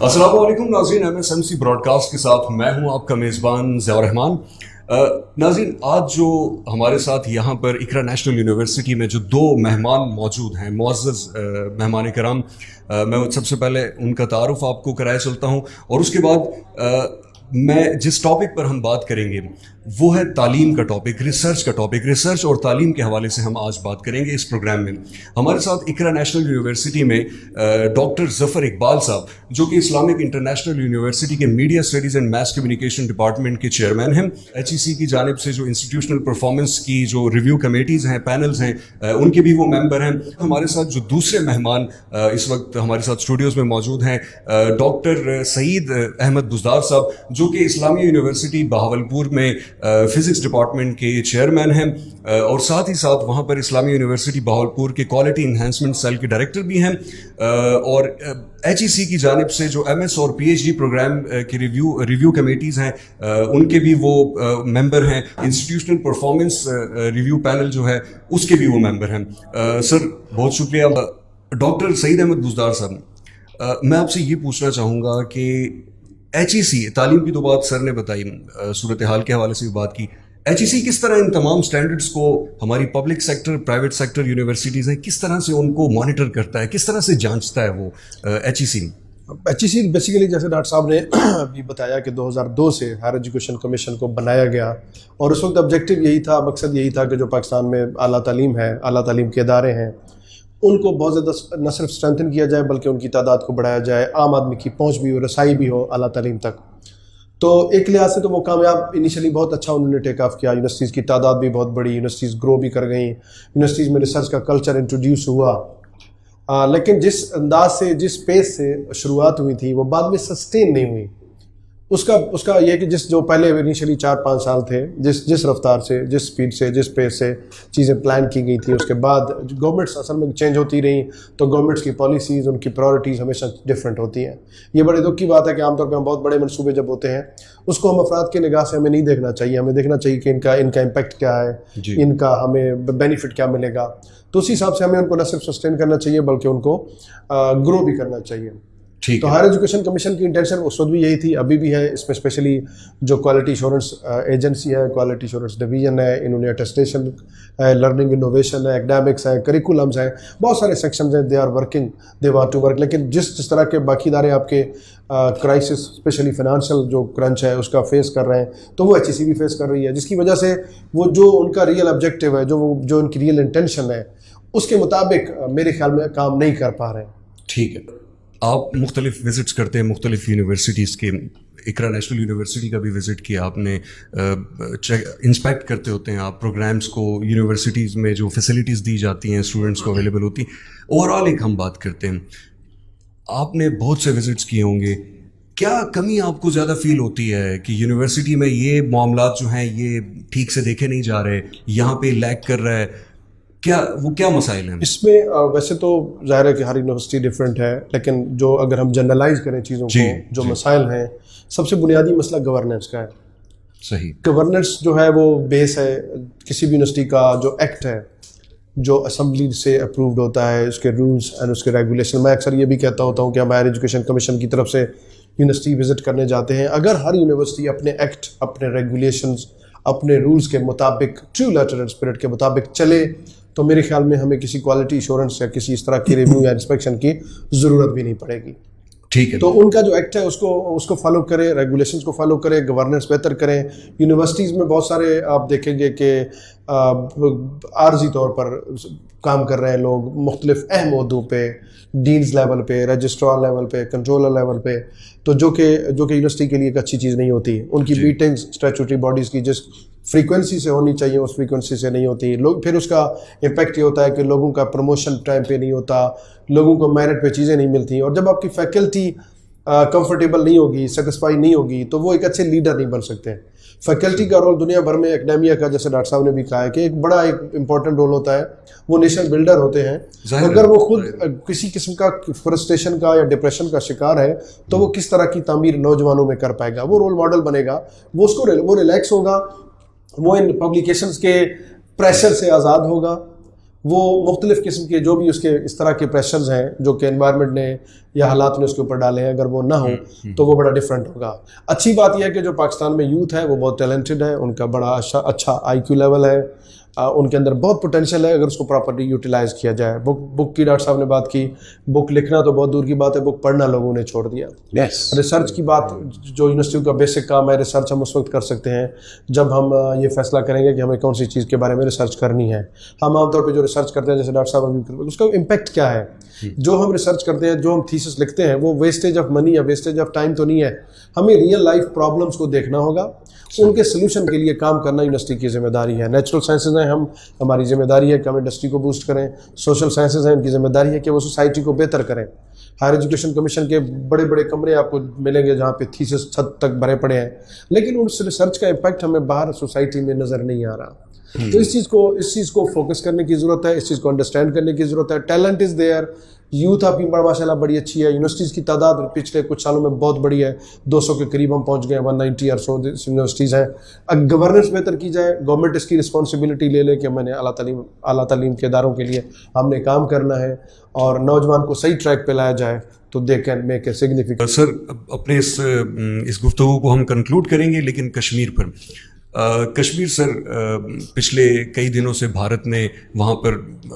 अस्सलाम वालेकुम नाज़रीन, MSMC ब्रॉडकास्ट के साथ मैं हूं आपका मेज़बान ज़ियाउर रहमान। नाज़रीन, आज जो हमारे साथ यहाँ पर इकरा नेशनल यूनिवर्सिटी में जो दो मेहमान मौजूद हैं, मुअज़्ज़ज़ मेहमान कराम, मैं सबसे पहले उनका तारुफ आपको कराए चलता हूँ और उसके बाद मैं जिस टॉपिक पर हम बात करेंगे वो है तालीम का टॉपिक, रिसर्च का टॉपिक। रिसर्च और तालीम के हवाले से हम आज बात करेंगे इस प्रोग्राम में। हमारे साथ इकरा नेशनल यूनिवर्सिटी में डॉक्टर ज़फ़र इकबाल साहब, जो कि इस्लामिक इंटरनेशनल यूनिवर्सिटी के media studies and mass communication department के चेयरमैन हैं। HEC की जानिब से जो इंस्टीट्यूशनल परफॉर्मेंस की जो रिव्यू कमेटीज़ हैं, पैनल्स हैं, उनके भी वो मेंबर हैं। हमारे साथ जो दूसरे मेहमान इस वक्त हमारे साथ स्टूडियोज़ में मौजूद हैं, डॉक्टर सईद अहमद बुज़दार साहब, जो कि इस्लामी यूनिवर्सिटी बहावलपुर में फिज़िक्स डिपार्टमेंट के चेयरमैन हैं और साथ ही साथ वहाँ पर इस्लामी यूनिवर्सिटी बहावलपुर के क्वालिटी इन्हांसमेंट सेल के डायरेक्टर भी हैं। और HEC की जानिब से जो MS और PhD प्रोग्राम के रिव्यू कमेटीज़ हैं, उनके भी वो मेंबर हैं। इंस्टीट्यूशनल परफॉर्मेंस रिव्यू पैनल जो है उसके भी वो मेंबर हैं। सर, बहुत शुक्रिया। डॉक्टर सईद अहमद बुज़दार साहब, मैं आपसे ये पूछना चाहूँगा कि HEC, तालीम की तो बात सर ने बताई, सूरत हाल के हवाले से भी बात की। HEC किस तरह इन तमाम स्टैंडर्ड्स को हमारी public sector, private sector universities हैं, किस तरह से उनको मॉनिटर करता है, किस तरह से जांचता है वो HEC? HEC बेसिकली, जैसे डॉक्टर साहब ने अभी बताया कि 2002 से हायर एजुकेशन कमीशन को बनाया गया और उस वक्त ऑब्जेक्टिव यही था, मकसद यही था कि जो पाकिस्तान में आला तालीम है, आला तालीम के इदारे हैं, उनको बहुत ज़्यादा न सिर्फ स्ट्रेंथन किया जाए बल्कि उनकी तादाद को बढ़ाया जाए, आम आदमी की पहुंच भी हो, रसाई भी हो आला तालीम तक। तो एक लिहाज से तो वो कामयाब, इनिशियली बहुत अच्छा उन्होंने टेक ऑफ किया। यूनिवर्सिटीज़ की तादाद भी बहुत बड़ी, यूनिवर्सिटीज़ ग्रो भी कर गई, यूनिवर्सिटीज़ में रिसर्च का कल्चर इंट्रोड्यूस हुआ। लेकिन जिस अंदाज से, जिस पेस से शुरुआत हुई थी, वो बाद में सस्टेन नहीं हुई। उसका ये कि जो पहले इनिशियली 4-5 साल थे, जिस रफ्तार से, जिस स्पीड से, जिस पेस से चीज़ें प्लान की गई थी, उसके बाद गवर्नमेंट्स असल में चेंज होती रही, तो गवर्नमेंट्स की पॉलिसीज़, उनकी प्रायोरिटीज़ हमेशा डिफरेंट होती हैं। ये बड़े दुख की बात है कि आमतौर पर हम बहुत बड़े मंसूबे जब होते हैं, उसको हम अफराद के निगाह से हमें नहीं देखना चाहिए। हमें देखना चाहिए कि इनका इम्पैक्ट क्या है, इनका हमें बेनिफिट क्या मिलेगा। तो उसी हिसाब से हमें उनको न सिर्फ सस्टेन करना चाहिए बल्कि उनको ग्रो भी करना चाहिए। तो हायर एजुकेशन कमीशन की इंटेंशन उस वक्त भी यही थी, अभी भी है। इसमें स्पेशली जो क्वालिटी एश्योरेंस एजेंसी है, क्वालिटी एश्योरेंस डिवीजन है, इन्होंने अटेस्टेशन है, लर्निंग इनोवेशन है, एकेडमिक्स है, करिकुलम्स हैं, बहुत सारे सेक्शंस हैं। They are working, they want to work. लेकिन जिस तरह के बाकी इदारे आपके क्राइसिस, स्पेशली फाइनेंशियल जो क्रंच है उसका फेस कर रहे हैं, तो वो HEC भी फेस कर रही है, जिसकी वजह से वो जो उनका रियल ऑब्जेक्टिव है, जो उनकी रियल इंटेंशन है, उसके मुताबिक मेरे ख्याल में काम नहीं कर पा रहे हैं। ठीक है, आप मुख्तलिफ विज़िट्स करते हैं मुख्तलिफ यूनिवर्सिटीज़ के, इकरा नेशनल यूनिवर्सिटी का भी विज़िट किया आपने, इंस्पेक्ट करते होते हैं आप प्रोग्राम्स को, यूनिवर्सिटीज़ में जो फैसिलिटीज़ दी जाती हैं स्टूडेंट्स को अवेलेबल होती हैं। ओवरऑल एक हम बात करते हैं, आपने बहुत से विज़िट्स किए होंगे, क्या कमी आपको ज़्यादा फील होती है कि यूनिवर्सिटी में ये मामलात जो हैं ये ठीक से देखे नहीं जा रहे, यहाँ पे लैग कर रहा है, क्या मसाइल हैं इसमें? वैसे तो जाहिर है कि हर यूनिवर्सिटी डिफरेंट है, लेकिन जो अगर हम जनरलाइज करें चीज़ों को, जो मसाइल हैं, सबसे बुनियादी मसला गवर्नेंस का है। सही, गवर्नेंस जो है वो बेस है किसी भी यूनिवर्सिटी का। जो एक्ट है, जो असम्बली से अप्रूव्ड होता है, उसके रूल्स एंड उसके रेगुलेशन। मैं अक्सर ये भी कहता होता हूँ कि हम हायर एजुकेशन कमीशन की तरफ से यूनिवर्सिटी विजिट करने जाते हैं, अगर हर यूनिवर्सिटी अपने एक्ट, अपने रेगुलेशंस, अपने रूल्स के मुताबिक, ट्रू लेटर एंड स्पिरिट के मुताबिक चले, तो मेरे ख्याल में हमें किसी क्वालिटी एश्योरेंस या किसी इस तरह की रिव्यू या इंस्पेक्शन की ज़रूरत भी नहीं पड़ेगी। ठीक है, तो उनका जो एक्ट है उसको फॉलो करें, रेगुलेशंस को फॉलो करें, गवर्नेंस बेहतर करें। यूनिवर्सिटीज़ में बहुत सारे आप देखेंगे कि आर्जी तौर पर काम कर रहे हैं लोग, मुख्तलिफ अहम ओहदों पे, डीन्स लेवल पे, रजिस्ट्रार लेवल पे, कंट्रोलर लेवल पे, तो जो कि यूनिवर्सिटी के लिए एक अच्छी चीज़ नहीं होती। उनकी मीटिंग्स स्टैट्यूटरी बॉडीज़ की जिस फ्रीक्वेंसी से होनी चाहिए उस फ्रीक्वेंसी से नहीं होती। लोग, फिर उसका इम्पैक्ट ये होता है कि लोगों का प्रमोशन टाइम पे नहीं होता, लोगों को मेरिट पे चीज़ें नहीं मिलती, और जब आपकी फैकल्टी कंफर्टेबल नहीं होगी, सेटिस्फाई नहीं होगी, तो वो एक अच्छे लीडर नहीं बन सकते। फैकल्टी का रोल दुनिया भर में, एकेडमिया का, जैसे डॉक्टर साहब ने भी कहा है कि एक बड़ा एक इंपॉर्टेंट रोल होता है। वो नेशन बिल्डर होते हैं। अगर वो खुद किसी किस्म का फ्रस्ट्रेशन का या डिप्रेशन का शिकार है, तो वो किस तरह की तामीर नौजवानों में कर पाएगा? वो रोल मॉडल बनेगा, वो रिलैक्स होगा, वो इन पब्लिकेशंस के प्रेशर से आज़ाद होगा, वो मुख्तलिफ किस्म के जो भी उसके इस तरह के प्रेशर्स हैं जो कि एनवायरनमेंट ने या हालात ने उसके ऊपर डाले हैं, अगर वो ना हो तो वो बड़ा डिफरेंट होगा। अच्छी बात यह है कि जो पाकिस्तान में यूथ है वो बहुत टैलेंटेड है, उनका बड़ा अच्छा IQ लेवल है, उनके अंदर बहुत पोटेंशियल है अगर उसको प्रॉपर्ली यूटिलाइज किया जाए। बुक की डॉक्टर साहब ने बात की, बुक लिखना तो बहुत दूर की बात है, बुक पढ़ना लोगों ने छोड़ दिया। रिसर्च की बात, जो यूनिवर्सिटी का बेसिक काम है रिसर्च, हम उस वक्त कर सकते हैं जब हम ये फैसला करेंगे कि हमें कौन सी चीज़ के बारे में रिसर्च करनी है। हम आमतौर पर जो रिसर्च करते हैं, जैसे डॉक्टर साहब अभी, उसका इम्पैक्ट क्या है। जो हम रिसर्च करते हैं, जो हम थीसिस लिखते हैं, वो वेस्टेज ऑफ मनी या वेस्टेज ऑफ टाइम तो नहीं है। हमें रियल लाइफ प्रॉब्लम्स को देखना होगा, उनके सोल्यूशन के लिए काम करना यूनिवर्सिटी की जिम्मेदारी है। नेचुरल साइंसेज हैं, हमारी जिम्मेदारी है कि हम इंडस्ट्री को बूस्ट करें। सोशल साइंसेज हैं, उनकी जिम्मेदारी है कि वो सोसाइटी को बेहतर करें। हायर एजुकेशन कमीशन के बड़े बड़े कमरे आपको मिलेंगे जहाँ पे थीसिस छत तक भरे पड़े हैं, लेकिन उस रिसर्च का इम्पैक्ट हमें बाहर सोसाइटी में नज़र नहीं आ रहा। तो इस चीज़ को फोकस करने की ज़रूरत है, इस चीज़ को अंडरस्टैंड करने की ज़रूरत है। टैलेंट इज़ देयर, यूथ आपकी माशाल्लाह बड़ी अच्छी है। यूनिवर्सिटीज़ की तादाद पिछले कुछ सालों में बहुत बड़ी है, 200 के करीब हम पहुंच गए, 190 और 100 यूनिवर्सिटीज़ हैं। अगर गवर्नेंस बेहतर की जाए, गवर्नमेंट इसकी रिस्पॉन्सिबिलिटी ले ले कि मैंने आला तालीम के इदारों के लिए हमने काम करना है और नौजवान को सही ट्रैक पे लाया जाए, तो they can make a significant. Sir, अपने इस गुफ्तगू को हम कंक्लूड करेंगे, लेकिन कश्मीर पर कश्मीर सर, पिछले कई दिनों से भारत ने वहाँ पर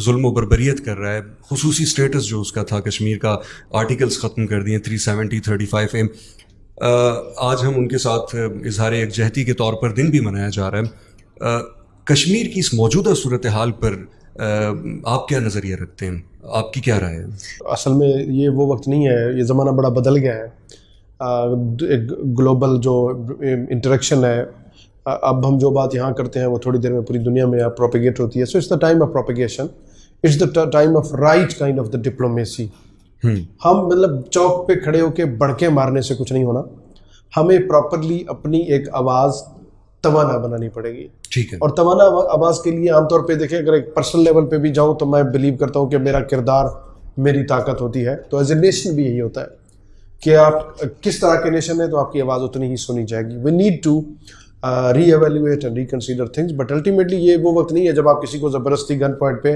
जुल्म बर्बरियत कर रहा है। खुसूसी स्टेटस जो उसका था कश्मीर का, आर्टिकल्स ख़त्म कर दिए 370, 35A। आज हम उनके साथ इजहार यकजहती के तौर पर दिन भी मनाया जा रहा है। कश्मीर की इस मौजूदा सूरत हाल पर आप क्या नज़रिया रखते हैं, आपकी क्या राय है? असल में ये वो वक्त नहीं है, ये ज़माना बड़ा बदल गया है। एक ग्लोबल जो इंटरेक्शन है, अब हम जो बात यहाँ करते हैं वो थोड़ी देर में पूरी दुनिया में प्रोपेगेट होती है। So it's the time of propagation, it's the time of right kind of the diplomacy. हम मतलब चौक पे खड़े होके बड़के मारने से कुछ नहीं होना, हमें प्रॉपरली अपनी एक आवाज़ तवाना बनानी पड़ेगी। ठीक है। और तवाना आवाज़ के लिए आमतौर पे देखें, अगर एक पर्सनल लेवल पे भी जाऊँ तो मैं बिलीव करता हूँ कि मेरा किरदार मेरी ताकत होती है। तो एज ए नेशन भी यही होता है कि आप किस तरह के नेशन है तो आपकी आवाज़ उतनी ही सुनी जाएगी। We need to reevaluate and reconsider things, but ultimately ये वो वक्त नहीं है जब आप किसी को ज़बरदस्ती गन पॉइंट पे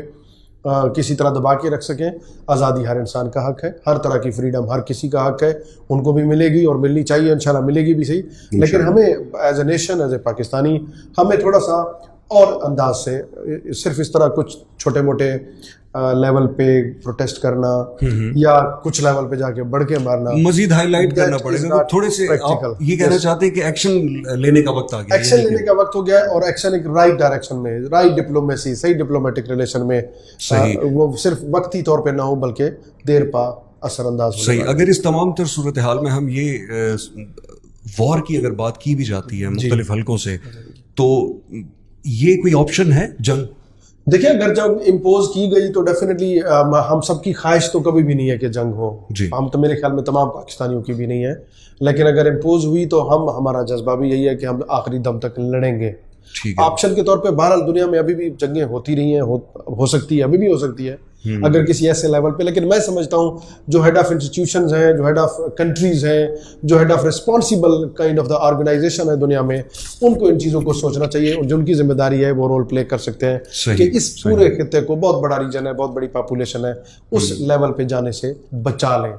किसी तरह दबा के रख सकें। आज़ादी हर इंसान का हक है, हर तरह की फ्रीडम हर किसी का हक है, उनको भी मिलेगी और मिलनी चाहिए, इंशाल्लाह मिलेगी भी सही। लेकिन हमें as a nation, as a Pakistani, हमें थोड़ा सा और अंदाज से, सिर्फ इस तरह कुछ छोटे मोटे लेवल पे प्रोटेस्ट करना या कुछ लेवल पे जाके बढ़ के मारना, मजीद हाईलाइट करना पड़ेगा। तो थोड़े से आप ये कहना चाहते हैं कि एक्शन लेने का वक्त आ गया, एक्शन लेने का वक्त हो गया, और एक्शन एक राइट डायरेक्शन में, राइट डिप्लोमेसी, सही डिप्लोमेटिक रिलेशन में, वो सिर्फ वक्ती तौर पे ना हो बल्कि देर पा असरअंदाज हो। सही। अगर इस तमाम तर सूरत हाल में हम ये वॉर की अगर बात की भी जाती है मुख्तलिफ हलकों से, तो ये कोई ऑप्शन है जंग? देखिए, अगर जंग इम्पोज की गई तो डेफिनेटली हम सबकी ख्वाहिश तो कभी भी नहीं है कि जंग हो। हम तो, मेरे ख्याल में तमाम पाकिस्तानियों की भी नहीं है, लेकिन अगर इम्पोज हुई तो हमारा जज्बा भी यही है कि हम आखिरी दम तक लड़ेंगे। ऑप्शन के तौर पे बहरहाल दुनिया में अभी भी जंगें होती रही हैं, हो सकती है, अभी भी हो सकती है अगर किसी ऐसे लेवल पे। लेकिन मैं समझता हूँ जो हेड ऑफ इंस्टीट्यूशंस हैं, जो हेड ऑफ कंट्रीज हैं, जो head of responsible kind of the organisation है दुनिया में, उनको इन चीज़ों को सोचना चाहिए और जो उनकी जिम्मेदारी है वो रोल प्ले कर सकते हैं कि इस पूरे खित्ते को, बहुत बड़ा रीजन है, बहुत बड़ी पॉपुलेशन है, उस लेवल पे जाने से बचा लें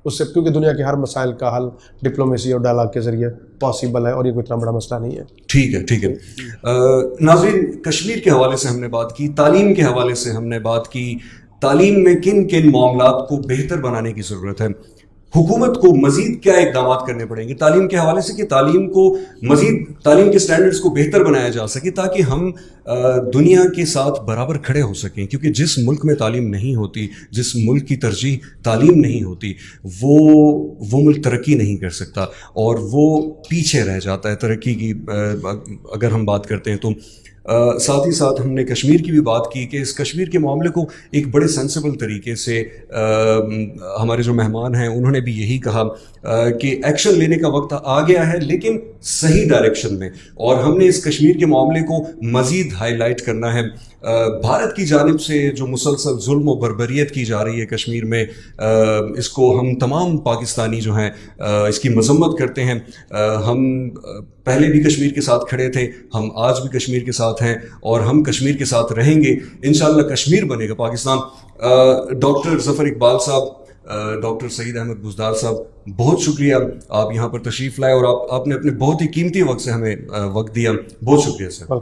उससे, क्योंकि दुनिया के हर मसाइल का हल डिप्लोमेसी और डायलॉग के जरिए पॉसिबल है और ये कोई इतना बड़ा मसला नहीं है। ठीक है, ठीक है। नाज़रीन, कश्मीर के हवाले से हमने बात की, तालीम के हवाले से हमने बात की, तालीम में किन किन मामलात को बेहतर बनाने की ज़रूरत है, हुकूमत को मजीद क्या इकदाम करने पड़ेंगे तालीम के हवाले से कि तालीम को मजीद, तालीम के स्टैंडर्ड्स को बेहतर बनाया जा सके, ताकि हम दुनिया के साथ बराबर खड़े हो सकें। क्योंकि जिस मुल्क में तालीम नहीं होती, जिस मुल्क की तरजीह तालीम नहीं होती, वो मुल्क तरक्की नहीं कर सकता और वो पीछे रह जाता है तरक्की की। अगर हम बात करते हैं तो साथ ही साथ हमने कश्मीर की भी बात की कि इस कश्मीर के मामले को एक बड़े सेंसिबल तरीके से हमारे जो मेहमान हैं उन्होंने भी यही कहा कि एक्शन लेने का वक्त आ गया है, लेकिन सही डायरेक्शन में, और हमने इस कश्मीर के मामले को मज़ीद हाईलाइट करना है। भारत की जानिब से जो मुसलसल जुल्म और बर्बरियत की जा रही है कश्मीर में, इसको हम तमाम पाकिस्तानी जो हैं इसकी मजम्मत करते हैं। हम पहले भी कश्मीर के साथ खड़े थे, हम आज भी कश्मीर के साथ हैं और हम कश्मीर के साथ रहेंगे। इंशाअल्लाह कश्मीर बनेगा पाकिस्तान। डॉक्टर ज़फ़र इकबाल साहब, डॉक्टर सईद अहमद बुज़दार साहब, बहुत शुक्रिया, आप यहाँ पर तशरीफ़ लाए और आपने अपने बहुत ही कीमती वक्त से हमें वक्त दिया। बहुत शुक्रिया सर।